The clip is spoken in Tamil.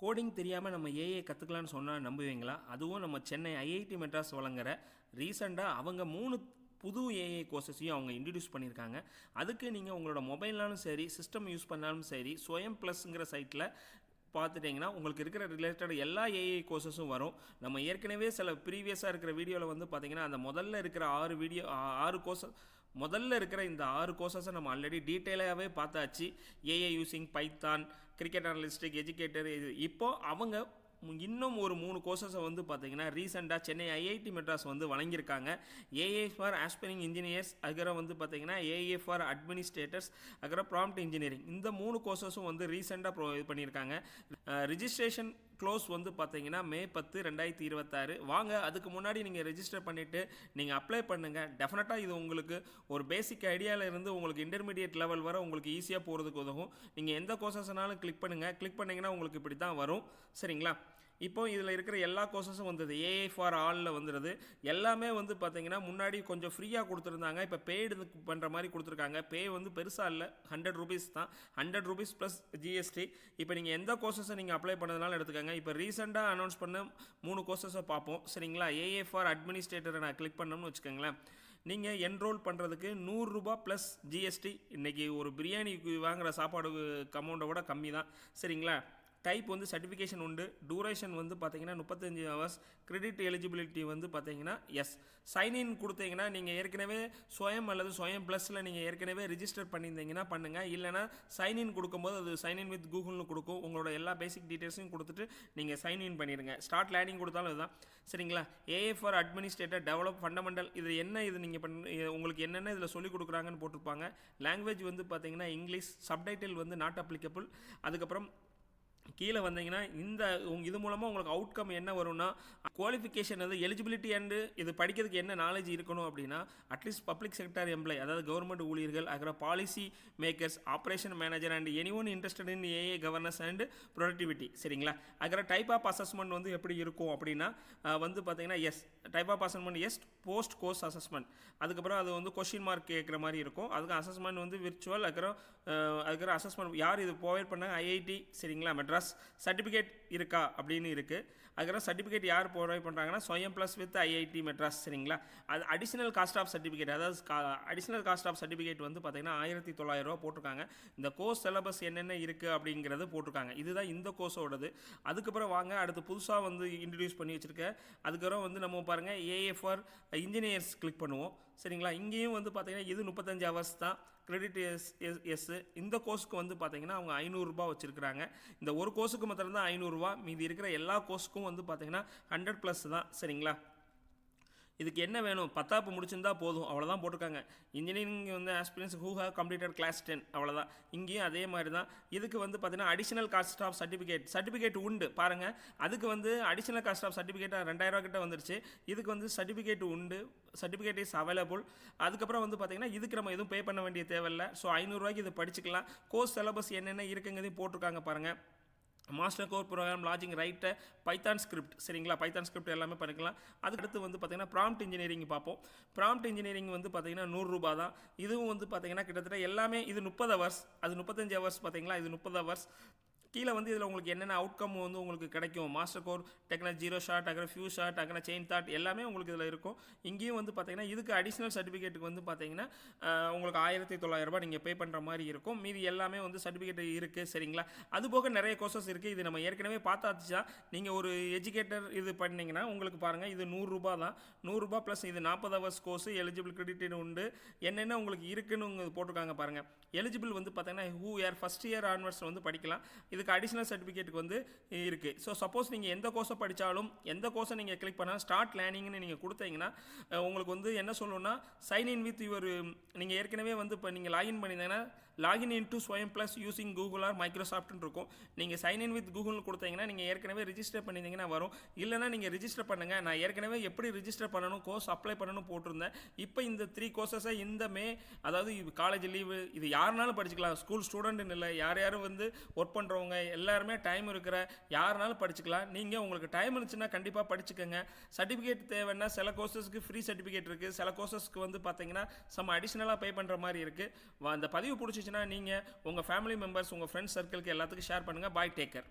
கோடிங் தெரியாமல் நம்ம ஏஐ கற்றுக்கலான்னு சொன்னால் நம்புவீங்களா? அதுவும் நம்ம சென்னை ஐஐடி மெட்ராஸ் வழங்குற ரீசெண்டாக அவங்க 3 புது ஏஐ கோர்சஸையும் அவங்க இன்ட்ரடியூஸ் பண்ணியிருக்காங்க. அதுக்கு நீங்கள் உங்களோட மொபைல்னாலும் சரி, சிஸ்டம் யூஸ் பண்ணாலும் சரி, ஸ்வயம் ப்ளஸ்ங்கிற சைட்டில் பார்த்துட்டிங்கன்னா உங்களுக்கு இருக்கிற ரிலேட்டட் எல்லா ஏஐ கோர்சஸும் வரும். நம்ம ஏற்கனவே சில ப்ரீவியஸாக இருக்கிற வீடியோவில் வந்து பார்த்திங்கன்னா அந்த முதல்ல இருக்கிற 6 கோர்ஸ் முதல்ல இருக்கிற இந்த 6 கோர்சஸை நம்ம ஆல்ரெடி டீட்டெயிலாகவே பார்த்தாச்சு. AI using Python, cricket analytic, educator. இப்போது அவங்க இன்னும் ஒரு 3 கோர்சஸை வந்து பார்த்தீங்கன்னா ரீசெண்டாக சென்னை ஐஐடி மெட்ராஸ் வந்து வழங்கியிருக்காங்க. ஏஏ ஃபார் ஆஸ்பைரிங் இன்ஜினியர்ஸ், அதுக்கப்புறம் வந்து பார்த்தீங்கன்னா ஏஏ ஃபார் அட்மினிஸ்ட்ரேட்டர்ஸ், அதுக்கப்புறம் ப்ராம்ப்ட் இன்ஜினியரிங். இந்த 3 கோர்சஸும் வந்து ரீசெண்டாக இது பண்ணியிருக்காங்க. ரிஜிஸ்ட்ரேஷன் க்ளோஸ் வந்து பார்த்தீங்கன்னா மே 10, 2026. வாங்க அதுக்கு முன்னாடி நீங்கள் ரெஜிஸ்டர் பண்ணிவிட்டு நீங்கள் அப்ளை பண்ணுங்கள். டெஃபினட்டாக இது உங்களுக்கு ஒரு பேசிக் ஐடியாவில் இருந்து உங்களுக்கு இன்டர்மீடியட் லெவல் வர உங்களுக்கு ஈஸியாக போகிறதுக்கு உதவும். நீங்கள் எந்த கோர்சஸ்னாலும் கிளிக் பண்ணுங்கள். கிளிக் பண்ணிங்கன்னா உங்களுக்கு இப்படி தான் வரும். சரிங்களா? இப்போ இதில் இருக்கிற எல்லா கோர்சஸும் வந்தது ஏஐ ஃபார் ஆலில் வந்துடுது. எல்லாமே வந்து பார்த்தீங்கன்னா முன்னாடி கொஞ்சம் ஃப்ரீயாக கொடுத்துருந்தாங்க. இப்போ பெய்டு பண்ணுற மாதிரி கொடுத்துருக்காங்க. பே வந்து பெருசாக இல்லை, 100 ரூபீஸ் தான். 100 ரூபீஸ் ப்ளஸ் ஜிஎஸ்டி. இப்போ நீங்கள் எந்த கோர்சஸை நீங்கள் அப்ளை பண்ணதுனால எடுத்துக்கோங்க. இப்போ ரீசெண்டாக அனௌன்ஸ் பண்ண 3 கோர்சஸை பார்ப்போம். சரிங்களா? ஏஏ ஃபார் அட்மினிஸ்ட்ரேட்டரை நான் கிளிக் பண்ணோம்னு வச்சுக்கோங்களேன். நீங்கள் என்ரோல் பண்ணுறதுக்கு 100 ரூபா ப்ளஸ் ஜிஎஸ்டி. இன்றைக்கி ஒரு பிரியாணி வாங்குகிற சாப்பாடு அமௌண்ட்டை விட கம்மி தான். சரிங்களா? டைப் வந்து சர்டிஃபிகேஷன் உண்டு. டூரேஷன் வந்து பார்த்தீங்கன்னா 35 ஹவர்ஸ். கிரெடிட் எலிஜிபிலிட்டி வந்து பார்த்தீங்கன்னா எஸ். சைன்இன் கொடுத்தீங்கன்னா நீங்கள் ஏற்கனவே ஸ்வயம் அல்லது ஸ்வயம் ப்ளஸில் நீங்கள் ஏற்கனவே ரிஜிஸ்டர் பண்ணியிருந்தீங்கன்னா பண்ணுங்கள். இல்லைனா சைன்இன் கொடுக்கும்போது அது சைன்இன் வித் கூகுள்னு கொடுக்கும். உங்களோட எல்லா பேசிக் டீட்டெயில்ஸையும் கொடுத்துட்டு நீங்கள் சைன்இன் பண்ணிடுங்க. ஸ்டார்ட் லேர்னிங் கொடுத்தாலும் இதுதான். சரிங்களா? Uh for administrator develop fundamental. இது என்ன, இது நீங்கள் உங்களுக்கு என்னென்ன இதில் சொல்லிக் கொடுக்குறாங்கன்னு போட்டிருப்பாங்க. லாங்குவேஜ் வந்து பார்த்தீங்கன்னா இங்கிலீஷ். சப்டைட்டில் வந்து நாட் அப்ளிகபிள். அதுக்கப்புறம் கீழே வந்தீங்கன்னா இது மூலமாக உங்களுக்கு அவுட்கம் என்ன வரும்னா, குவாலிஃபிகேஷன் வந்து எலிஜிபிலிட்டி அண்டு இது படிக்கிறதுக்கு என்ன நாலேஜ் இருக்கணும் அப்படின்னா, அட்லீஸ்ட் பப்ளிக் செக்டர் எம்ப்ளாய், அதாவது கவர்மெண்ட் ஊழியர்கள், அப்புறம் policy makers, operation manager and any one interested in uh governance and productivity. சரிங்களா? அப்புறம் டைப் ஆஃப் அசஸ்மெண்ட் வந்து எப்படி இருக்கும் அப்படின்னா வந்து பார்த்தீங்கன்னா yes. Type of assessment yes. Post course assessment. அதுக்கப்புறம் அது வந்து கொஸ்டின் மார்க் கேட்குற மாதிரி இருக்கும். அதுக்கு அசஸ்மெண்ட் வந்து விர்ச்சுவல். அதுக்கப்புறம் அசஸ்மெண்ட் யார் இது ப்ரொவைட் பண்ணாங்க? ஐஐடி. சரிங்களா? மெட்ராஸ். சர்டிஃபிகேட் இருக்கா அப்படின்னு இருக்குது. அதுக்கப்புறம் சர்டிஃபிகேட் யார் ப்ரொவைட் பண்ணுறாங்கன்னா ஸ்வயம் ப்ளஸ் வித் ஐஐடி மெட்ராஸ். சரிங்களா? அது அடிஷனல் காஸ்ட் ஆஃப் சர்டிஃபிகேட், அதாவது அடிஷனல் காஸ்ட் ஆஃப் சர்டிஃபிகேட் வந்து பார்த்தீங்கன்னா 1900 ரூபா போட்டிருக்காங்க. இந்த கோர்ஸ் சிலபஸ் என்னென்ன இருக்குது அப்படிங்கிறது போட்டிருக்காங்க. இதுதான் இந்த கோர்ஸோடது. அதுக்கப்புறம் வாங்க அடுத்து புதுசாக வந்து இன்ட்ரடியூஸ் பண்ணி வச்சுருக்கேன். அதுக்கப்புறம் வந்து நம்ம பாருங்கள் ஏஏ ஃபார் இன்ஜினியர்ஸ் கிளிக் பண்ணுவோம். சரிங்களா? இங்கேயும் வந்து பார்த்தீங்கன்னா இது 35 ஹவர்ஸ் தான். Credit yes. இந்த கோர்ஸுக்கு வந்து பார்த்தீங்கன்னா அவங்க 500 ரூபா வச்சுருக்கிறாங்க. இந்த ஒரு கோர்ஸுக்கு மாத்திரம் தான் 500 ரூபா. மீதி இருக்கிற எல்லா கோர்ஸுக்கும் வந்து பார்த்தீங்கன்னா 100+ தான். சரிங்களா? இதுக்கு என்ன வேணும்? 10th முடிச்சிருந்தா போதும், அவ்வளோதான் போட்டிருக்காங்க. இன்ஜினியரிங் வந்து aspirants who have completed class 10, அவ்வளோதான். இங்கேயும் அதே மாதிரி தான். இதுக்கு வந்து பார்த்தீங்கன்னா அடிஷனல் காஸ்ட் ஆஃப் சர்டிஃபிகேட் உண்டு பாருங்கள். அதுக்கு வந்து அடிஷனல் காஸ்ட் ஆஃப் சர்டிஃபிகேட் 2000 ரூபா கிட்ட வந்துருச்சு. இதுக்கு வந்து சர்டிஃபிகேட் உண்டு. Certificate is available. அதுக்கப்புறம் வந்து பார்த்தீங்கன்னா இதுக்கு நம்ம எதுவும் பே பண்ண வேண்டிய தேவையில்லை. ஸோ 500 ரூபாய்க்கு இது படிச்சுக்கலாம். கோர்ஸ் சிலபஸ் என்னென்ன இருக்குங்கிறதையும் போட்டிருக்காங்க பாருங்கள். Master core program logging right, python script. சரிங்களா? பைத்தான் ஸ்கிரிப்ட் எல்லாமே பண்ணிக்கலாம். அதுக்கடுத்து வந்து பார்த்தீங்கன்னா ப்ராம்ப்ட் இன்ஜினியரிங் பார்ப்போம். ப்ராம்ப்ட் இன்ஜினியரிங் வந்து பார்த்தீங்கன்னா 100 ரூபா தான். இதுவும் வந்து பார்த்தீங்கன்னா கிட்டத்தட்ட எல்லாமே இது 30 ஹவர்ஸ். அது 35 ஹவர்ஸ் பார்த்தீங்களா? இது 30 ஹவர்ஸ். கீழே வந்து இதில் உங்களுக்கு என்னென்ன அவுட்கம் வந்து உங்களுக்கு கிடைக்கும். மாஸ்டர் கோர் டெக்னாலஜி, 0 ஷாட், அப்புறம் ஃபியூ ஷாட், அப்புறம் செயின் தாட் எல்லாமே உங்களுக்கு இதில் இருக்கும். இங்கேயும் வந்து பார்த்தீங்கன்னா இதுக்கு அடிஷனல் சர்டிஃபிகேட்டுக்கு வந்து பார்த்தீங்கன்னா உங்களுக்கு 1900 ரூபாய் நீங்கள் பே பண்ணுற மாதிரி இருக்கும். மீதி எல்லாமே வந்து சர்டிஃபிகேட் இருக்குது. சரிங்களா? அதுபோக நிறைய கோர்சஸ் இருக்குது. இது நம்ம ஏற்கனவே பார்த்தாச்சுன்னா நீங்கள் ஒரு எஜுகேட்டர் இது பண்ணிங்கன்னா உங்களுக்கு பாருங்கள் இது 100 ரூபா தான். 100 ரூபா ப்ளஸ் இது 40 ஹவர்ஸ் கோர்ஸ். எலிஜிபிள் கிரெடிட் உண்டு. என்னென்ன உங்களுக்கு இருக்குன்னு போட்டிருக்காங்க பாருங்கள். எலிஜிபிள் வந்து பார்த்தீங்கன்னா ஹூ யார் ஃபஸ்ட் இயர் ஆன்வர்ஸ் வந்து படிக்கலாம். இதுக்கு அடிஷனல் சர்டிஃபிகேட்டுக்கு வந்து இருக்குது. ஸோ சப்போஸ் நீங்கள் எந்த கோர்ஸை படித்தாலும் எந்த கோர்ஸை நீங்கள் கிளிக் பண்ணால் ஸ்டார்ட் லேர்னிங்னு நீங்கள் கொடுத்தீங்கன்னா உங்களுக்கு வந்து என்ன சொல்லணும்னா சைன்இன் வித் யுவர், நீங்கள் ஏற்கனவே வந்து இப்போ நீங்கள் லாகின் பண்ணியிருந்தீங்கன்னா லாகின் இன்டு ஸ்வயம் ப்ளஸ் யூசிங் கூகுள் ஆர் மைக்ரோசாஃப்ட்னு இருக்கும். நீங்கள் சைன்இன் வித் கூகுள்னு கொடுத்தீங்கன்னா நீங்கள் ஏற்கனவே ரிஜிஸ்டர் பண்ணியிருந்தீங்கன்னா வரும். இல்லைனா நீங்கள் ரிஜிஸ்டர் பண்ணுங்கள். நான் ஏற்கனவே எப்படி ரிஜிஸ்டர் பண்ணணும், கோர்ஸ் அப்ளை பண்ணணும் போட்டிருந்தேன். இப்போ இந்த 3 கோர்சஸை இந்த அதாவது காலேஜ் லீவு இது யாருனாலும் படிச்சுக்கலாம். ஸ்கூல் ஸ்டூடெண்ட்னு இல்லை, யார் வந்து ஒர்க் பண்ணுறவங்க எல்லாருமே டைம் இருக்கிற யாருனாலும் படிச்சுக்கலாம். நீங்கள் உங்களுக்கு டைம் இருந்துச்சுன்னா கண்டிப்பாக படிச்சுக்கோங்க. சர்டிஃபிகேட் தேவைன்னா சில கோர்சஸ்க்கு ஃப்ரீ சர்டிஃபிகேட் இருக்குது. சில கோர்சஸ்க்கு வந்து பார்த்தீங்கன்னா சம் அடிஷ்னலாக பே பண்ணுற மாதிரி இருக்குது. அந்த பதிவு பிடிச்சிச்சுன்னா நீங்கள் உங்கள் ஃபேமிலி மெம்பர்ஸ், உங்கள் ஃப்ரெண்ட்ஸ் சர்க்கிளுக்கு எல்லாத்துக்கும் ஷேர் பண்ணுங்கள். பாய், டேக் கேர்.